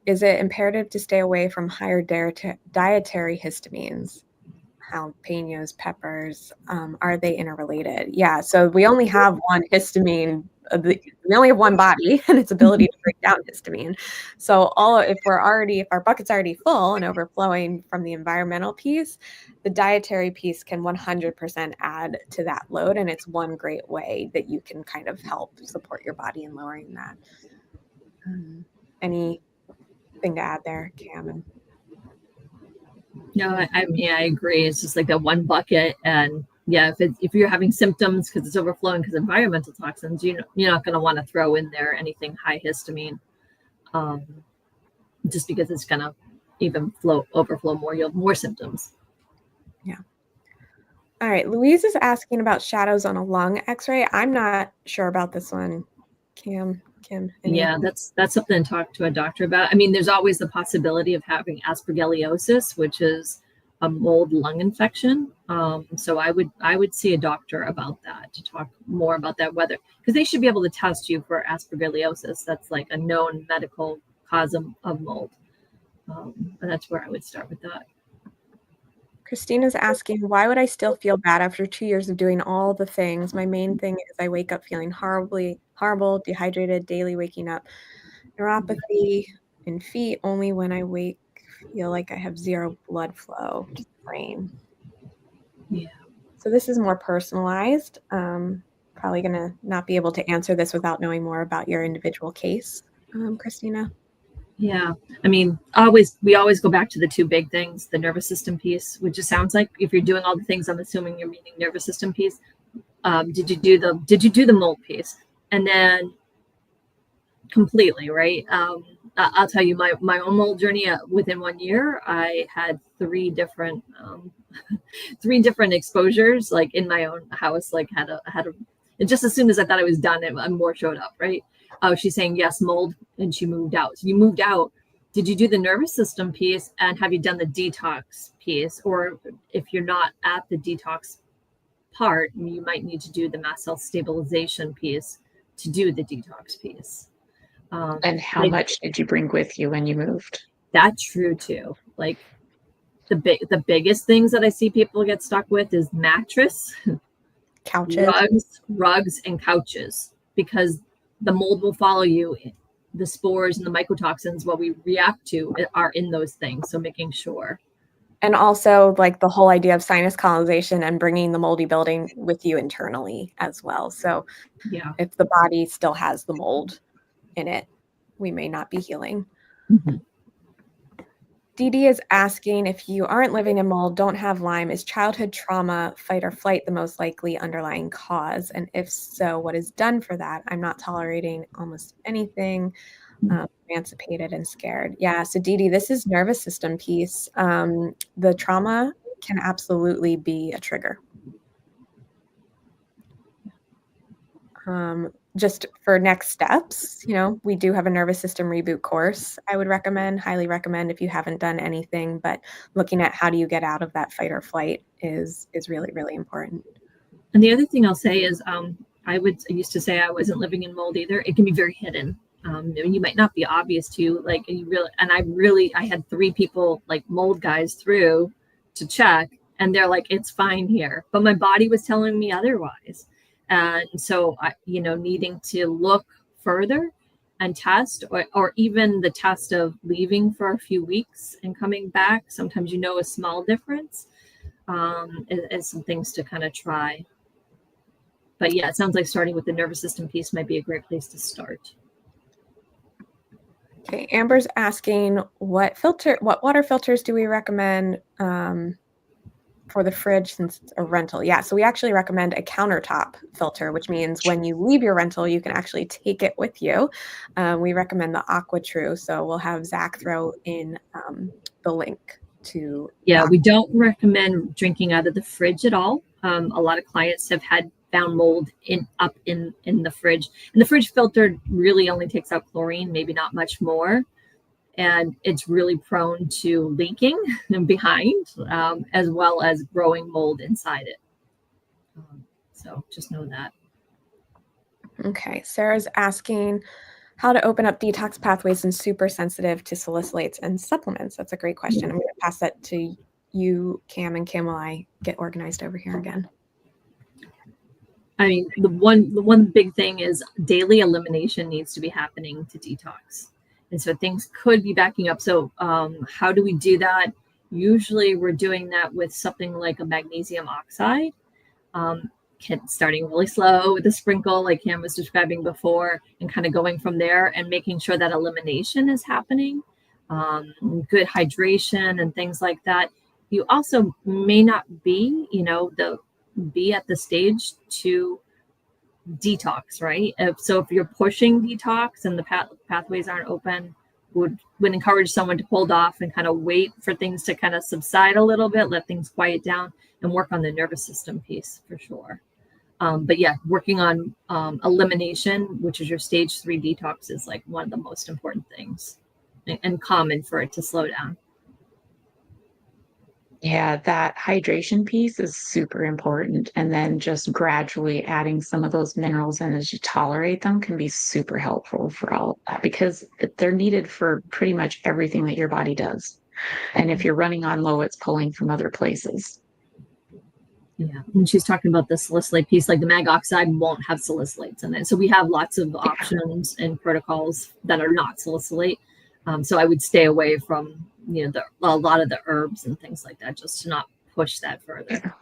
is it imperative to stay away from higher dietary histamines? Jalapenos, peppers, are they interrelated? Yeah, so we only have one histamine. We only have one body and its ability to break down histamine. So if our bucket's already full and overflowing from the environmental piece, the dietary piece can 100% add to that load, and it's one great way that you can kind of help support your body in lowering that. Anything to add there, Cam? No, I agree. It's just like that one bucket, and yeah, if you're having symptoms because it's overflowing because of environmental toxins, you're not going to want to throw in there anything high histamine, just because it's going to even overflow more. You'll have more symptoms. Yeah. All right. Louise is asking about shadows on a lung X-ray. I'm not sure about this one, Kim. Yeah, that's something to talk to a doctor about. I mean, there's always the possibility of having aspergillosis, which is a mold lung infection. So I would see a doctor about that to talk more about that, whether, because they should be able to test you for aspergillosis. That's like a known medical cause of mold. And that's where I would start with that. Christina's asking, why would I still feel bad after 2 years of doing all the things? My main thing is I wake up feeling horrible, dehydrated, daily waking up. Neuropathy in feet, only when I wake, feel like I have zero blood flow to the brain. Yeah. So this is more personalized. Probably going to not be able to answer this without knowing more about your individual case, Christina. Yeah, I mean, we always go back to the two big things: the nervous system piece, which just sounds like if you're doing all the things, I'm assuming you're meaning nervous system piece. Did you do the mold piece? And then completely, right? I'll tell you my own mold journey. Within 1 year, I had three different exposures, like in my own house. Like had a. And just as soon as I thought I was done, more showed up, right? Oh, she's saying yes, mold, and she moved out. So you moved out. Did you do the nervous system piece, and have you done the detox piece? Or if you're not at the detox part, you might need to do the mast cell stabilization piece to do the detox piece. And how much did you bring with you when you moved? That's true too. Like the biggest things that I see people get stuck with is mattress, couches, rugs, and couches, because the mold will follow you. The spores and the mycotoxins, what we react to, are in those things. So making sure. And also like the whole idea of sinus colonization and bringing the moldy building with you internally as well. So yeah, if the body still has the mold in it, we may not be healing. Mm-hmm. Dee Dee is asking, if you aren't living in mold, don't have Lyme, is childhood trauma, fight or flight the most likely underlying cause? And if so, what is done for that? I'm not tolerating almost anything, emancipated and scared. Yeah, so Dee Dee, this is nervous system piece. The trauma can absolutely be a trigger. Just for next steps, we do have a nervous system reboot course I would highly recommend if you haven't done anything, but looking at how do you get out of that fight or flight is really, really important. And the other thing I'll say is I used to say I wasn't living in mold either. It can be very hidden. You might not be obvious to you, like I had 3 people, like mold guys, through to check, and they're like, it's fine here. But my body was telling me otherwise. And so, needing to look further and test, or even the test of leaving for a few weeks and coming back. Sometimes a small difference is some things to kind of try. But yeah, it sounds like starting with the nervous system piece might be a great place to start. Okay, Amber's asking what water filters do we recommend for the fridge since it's a rental? Yeah, so we actually recommend a countertop filter, which means when you leave your rental, you can actually take it with you. We recommend the AquaTrue, so we'll have Zach throw in the link to. Yeah, we don't recommend drinking out of the fridge at all. A lot of clients have found mold in the fridge, and the fridge filter really only takes out chlorine, maybe not much more. And it's really prone to leaking behind, as well as growing mold inside it. So just know that. Okay, Sarah's asking how to open up detox pathways and super sensitive to salicylates and supplements. That's a great question. I'm going to pass that to you, Cam, and Kim, while I get organized over here again. I mean, the one big thing is daily elimination needs to be happening to detox. And so things could be backing up. So how do we do that? Usually we're doing that with something like a magnesium oxide, starting really slow with a sprinkle like Cam was describing before, and kind of going from there and making sure that elimination is happening, good hydration and things like that. You also may not be, be at the stage to detox, right? So if you're pushing detox and the pathways aren't open, would encourage someone to hold off and kind of wait for things to kind of subside a little bit, let things quiet down, and work on the nervous system piece for sure. But yeah, working on elimination, which is your stage 3 detox, is like one of the most important things and common for it to slow down. Yeah, that hydration piece is super important. And then just gradually adding some of those minerals in as you tolerate them can be super helpful for all of that, because they're needed for pretty much everything that your body does. And if you're running on low, it's pulling from other places. Yeah, and she's talking about the salicylate piece, like the mag oxide won't have salicylates in it. So we have lots of options and protocols that are not salicylate. So I would stay away from a lot of the herbs and things like that, just to not push that further.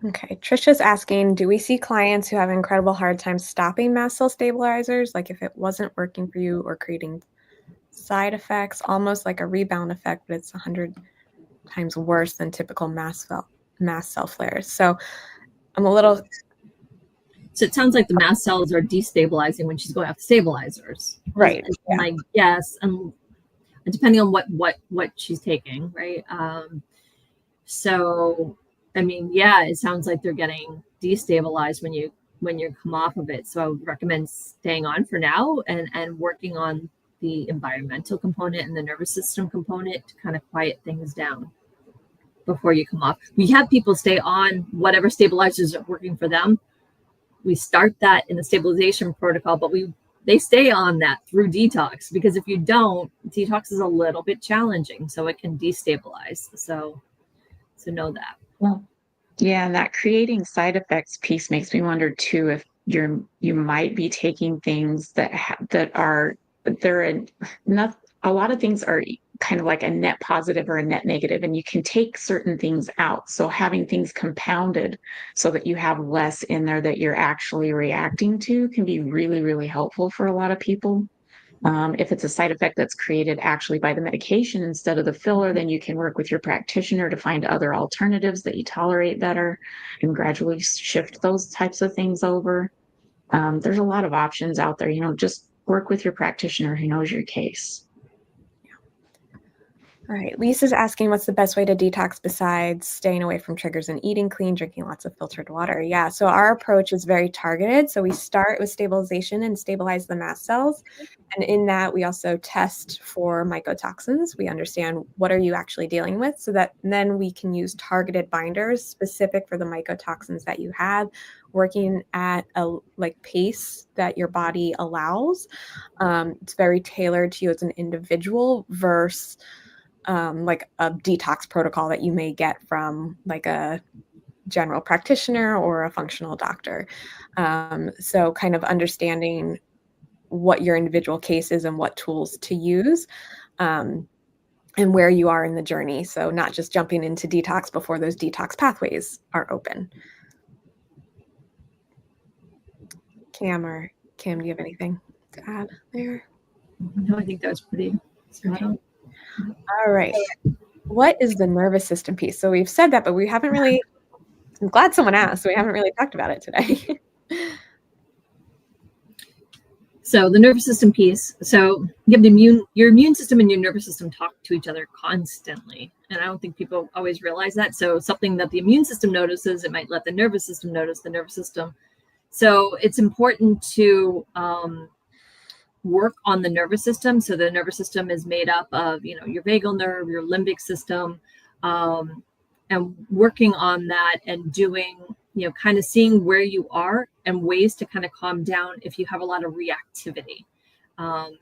Okay, Trisha's asking, do we see clients who have an incredible hard time stopping mast cell stabilizers, like if it wasn't working for you or creating side effects, almost like a rebound effect, but it's 100 times worse than typical mast cell flares? So I'm a little... So it sounds like the mast cells are destabilizing when she's going off stabilizers. Right. Yeah. My guess, and depending on what she's taking, right? So, I mean, yeah, it sounds like they're getting destabilized when you come off of it. So I would recommend staying on for now and working on the environmental component and the nervous system component to kind of quiet things down before you come off. We have people stay on whatever stabilizers are working for them. We start that in the stabilization protocol, but they stay on that through detox, because if you don't, detox is a little bit challenging, so it can destabilize. So know that. Well, yeah, and that creating side effects piece makes me wonder too if you might be taking things that are not a lot of things are kind of like a net positive or a net negative, and you can take certain things out. So having things compounded so that you have less in there that you're actually reacting to can be really, really helpful for a lot of people. If it's a side effect that's created actually by the medication instead of the filler, then you can work with your practitioner to find other alternatives that you tolerate better and gradually shift those types of things over. There's a lot of options out there. Just work with your practitioner who knows your case. All right, Lisa's asking, what's the best way to detox besides staying away from triggers and eating clean, drinking lots of filtered water? Yeah, so our approach is very targeted. So we start with stabilization and stabilize the mast cells. And in that, we also test for mycotoxins. We understand what are you actually dealing with, so that then we can use targeted binders specific for the mycotoxins that you have, working at a pace that your body allows. It's very tailored to you as an individual versus like a detox protocol that you may get from like a general practitioner or a functional doctor. So kind of understanding what your individual case is and what tools to use, and where you are in the journey. So not just jumping into detox before those detox pathways are open. Kim, do you have anything to add there? No, I think that was pretty spot on. All right. What is the nervous system piece? So we've said that, but we haven't really, I'm glad someone asked. We haven't really talked about it today. So the nervous system piece. So you have your immune system and your nervous system talk to each other constantly. And I don't think people always realize that. So something that the immune system notices, it might let the nervous system notice the nervous system. So it's important to work on the nervous system. So the nervous system is made up of, your vagal nerve, your limbic system, and working on that and doing, kind of seeing where you are and ways to kind of calm down if you have a lot of reactivity.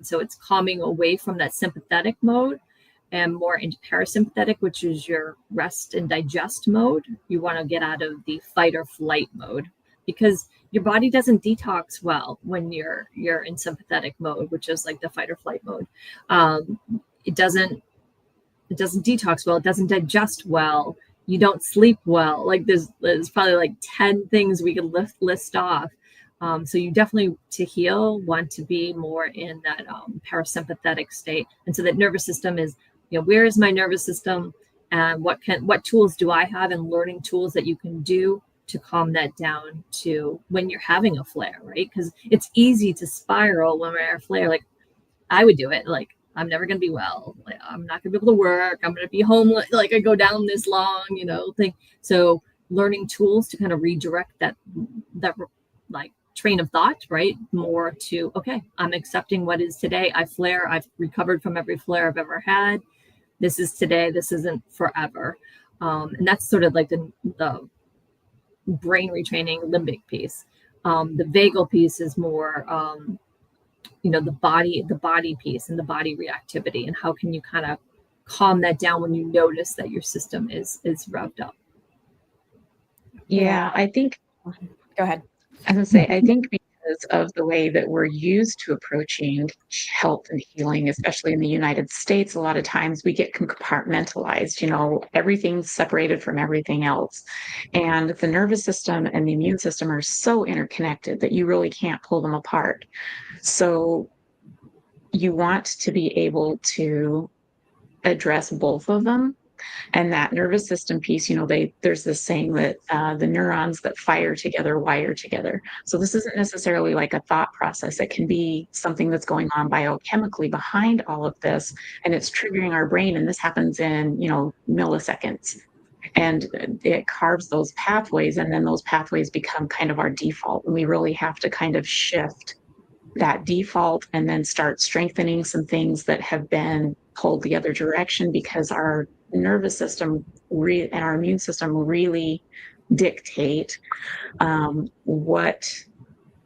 So it's calming away from that sympathetic mode and more into parasympathetic, which is your rest and digest mode. You want to get out of the fight or flight mode, because your body doesn't detox well when you're in sympathetic mode, which is like the fight or flight mode. It doesn't detox well. It doesn't digest well. You don't sleep well. Like there's probably like 10 things we could list off. So you definitely, to heal, want to be more in that parasympathetic state. And so that nervous system is, where is my nervous system, and what tools do I have, and learning tools that you can do to calm that down to when you're having a flare, right? Because it's easy to spiral when we're at a flare. Like I would do it. Like I'm never going to be well. Like, I'm not going to be able to work. I'm going to be homeless. Like I go down this long, thing. So learning tools to kind of redirect that like train of thought, right? More to, okay, I'm accepting what is today. I flare. I've recovered from every flare I've ever had. This is today. This isn't forever. And that's sort of like the brain retraining limbic piece. The vagal piece is more, the body piece and the body reactivity, and how can you kind of calm that down when you notice that your system is revved up. Yeah, I think. Go ahead. I was going to say, I think because of the way that we're used to approaching health and healing, especially in the United States, a lot of times we get compartmentalized, everything's separated from everything else. And the nervous system and the immune system are so interconnected that you really can't pull them apart. So you want to be able to address both of them. And that nervous system piece, there's this saying that the neurons that fire together wire together. So this isn't necessarily like a thought process. It can be something that's going on biochemically behind all of this, and it's triggering our brain. And this happens in, milliseconds. And it carves those pathways, and then those pathways become kind of our default. And we really have to kind of shift that default and then start strengthening some things that have been pulled the other direction, because our nervous system and our immune system really dictate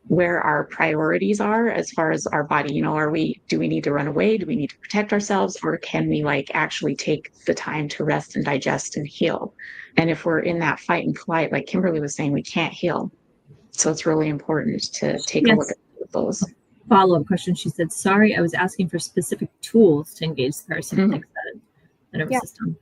where our priorities are as far as our body. Do we need to run away? Do we need to protect ourselves? Or can we actually take the time to rest and digest and heal? And if we're in that fight and flight, like Kimberly was saying, we can't heal. So it's really important to take a look at those. Follow-up question. She said, sorry, I was asking for specific tools to engage the parasympathetic side of the nervous system.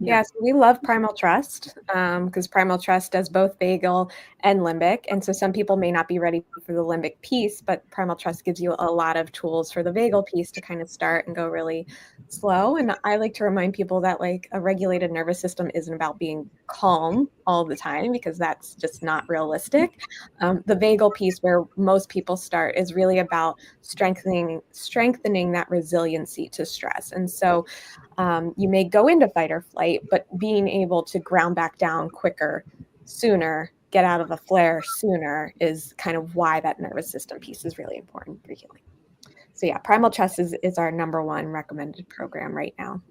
Yeah, so we love Primal Trust because Primal Trust does both vagal and limbic. And so some people may not be ready for the limbic piece, but Primal Trust gives you a lot of tools for the vagal piece to kind of start and go really slow. And I like to remind people that a regulated nervous system isn't about being calm all the time, because that's just not realistic. The vagal piece, where most people start, is really about strengthening that resiliency to stress. And so you may go into fight or flight, but being able to ground back down quicker, sooner, get out of a flare sooner is kind of why that nervous system piece is really important for healing. So yeah, Primal Trust is our number one recommended program right now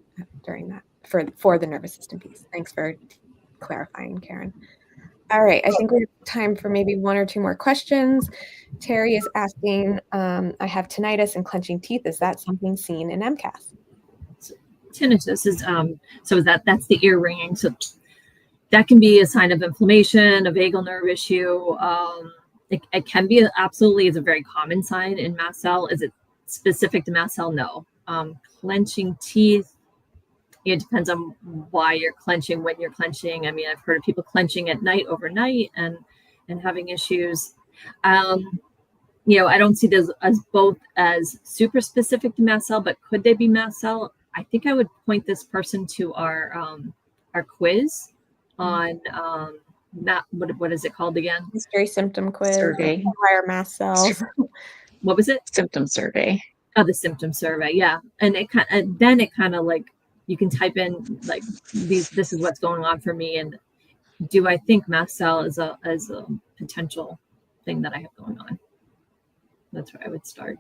during that for the nervous system piece. Thanks for clarifying, Karen. All right, I think we have time for maybe one or two more questions. Terry is asking, I have tinnitus and clenching teeth. Is that something seen in MCAS? Tinnitus is that's the ear ringing. So that can be a sign of inflammation, a vagal nerve issue. It can be absolutely, it's a very common sign in mast cell. Is it specific to mast cell? No. Clenching teeth, it depends on why you're clenching, when you're clenching. I mean, I've heard of people clenching at night overnight and having issues. You know, I don't see this as both as super specific to mast cell, but could they be mast cell? I think I would point this person to our quiz on what is it called again? History symptom quiz. Survey. Higher mast cells. What was it? Symptom survey. Oh, the symptom survey. Yeah, and it kind of like you can type in like this is what's going on for me, and do I think mast cell is a potential thing that I have going on? That's where I would start.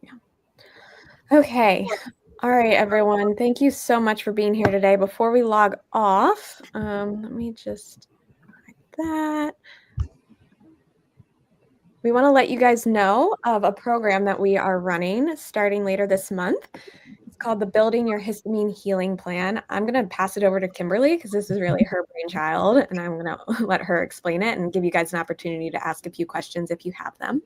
Yeah. Okay. All right, everyone. Thank you so much for being here today. Before we log off, let me just like that. We want to let you guys know of a program that we are running starting later this month. It's called the Building Your Histamine Healing Plan. I'm going to pass it over to Kimberly because this is really her brainchild, and I'm going to let her explain it and give you guys an opportunity to ask a few questions if you have them.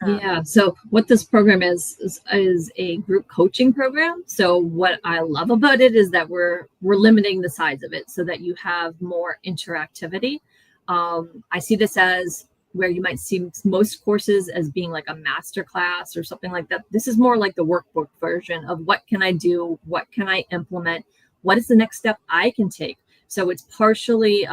Yeah. So what this program is a group coaching program. So what I love about it is that we're limiting the size of it so that you have more interactivity. I see this as where you might see most courses as being like a master class or something like that. This is more like the workbook version of what can I do? What can I implement? What is the next step I can take? So it's partially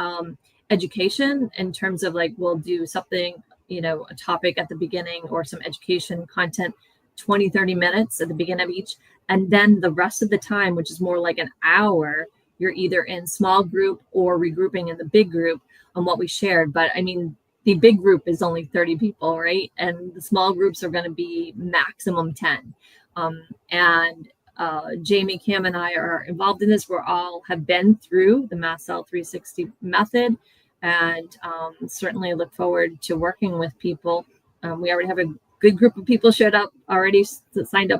education in terms of like, we'll do something, you know, a topic at the beginning or some education content, 20, 30 minutes at the beginning of each. And then the rest of the time, which is more like an hour, you're either in small group or regrouping in the big group on what we shared. But I mean, the big group is only 30 people, right? And the small groups are going to be maximum 10. Jamie, Cam, and I are involved in this. We all have been through the Mast Cell 360 method, and certainly look forward to working with people. We already have a good group of people signed up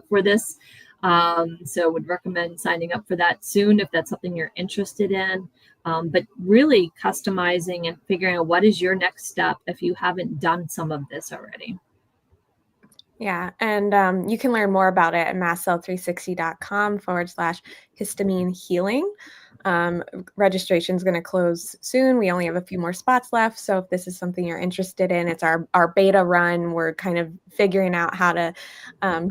for this. So would recommend signing up for that soon if that's something you're interested in. But really customizing and figuring out what is your next step if you haven't done some of this already. Yeah, and you can learn more about it at mastcell360.com/histamine healing. Registration is going to close soon. We only have a few more spots left. So if this is something you're interested in, it's our beta run. We're kind of figuring out how to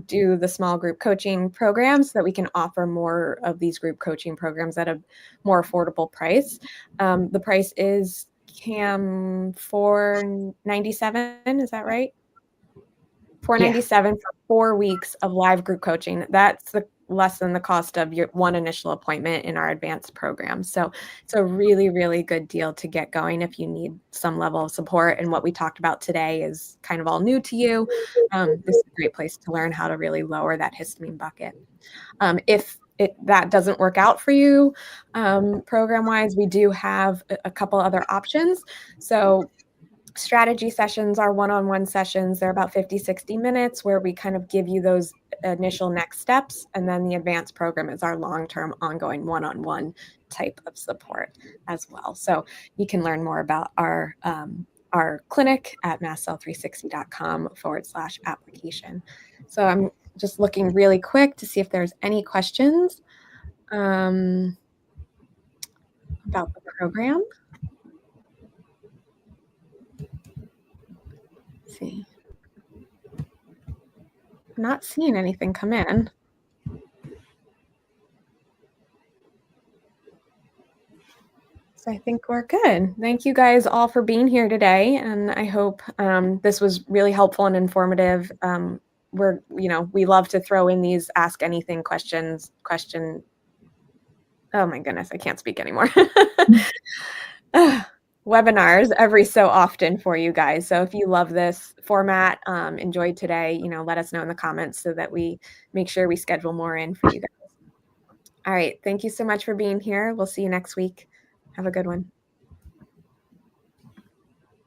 do the small group coaching programs so that we can offer more of these group coaching programs at a more affordable price. The price is $497. Is that right? $497 for 4 weeks of live group coaching. That's less than the cost of your one initial appointment in our advanced program. So it's a really, really good deal to get going if you need some level of support. And what we talked about today is kind of all new to you. This is a great place to learn how to really lower that histamine bucket. If that doesn't work out for you program-wise, we do have a couple other options. So strategy sessions are one-on-one sessions. They're about 50, 60 minutes where we kind of give you those initial next steps. And then the advanced program is our long-term ongoing one-on-one type of support as well. So you can learn more about our clinic at mastcell360.com/application. So I'm just looking really quick to see if there's any questions about the program. See. I'm not seeing anything come in. So I think we're good. Thank you guys all for being here today. And I hope this was really helpful and informative. We love to throw in these ask anything oh my goodness, I can't speak anymore. Webinars every so often for you guys. So if you love this format, enjoyed today, let us know in the comments so that we make sure we schedule more in for you guys. All right. Thank you so much for being here. We'll see you next week. Have a good one.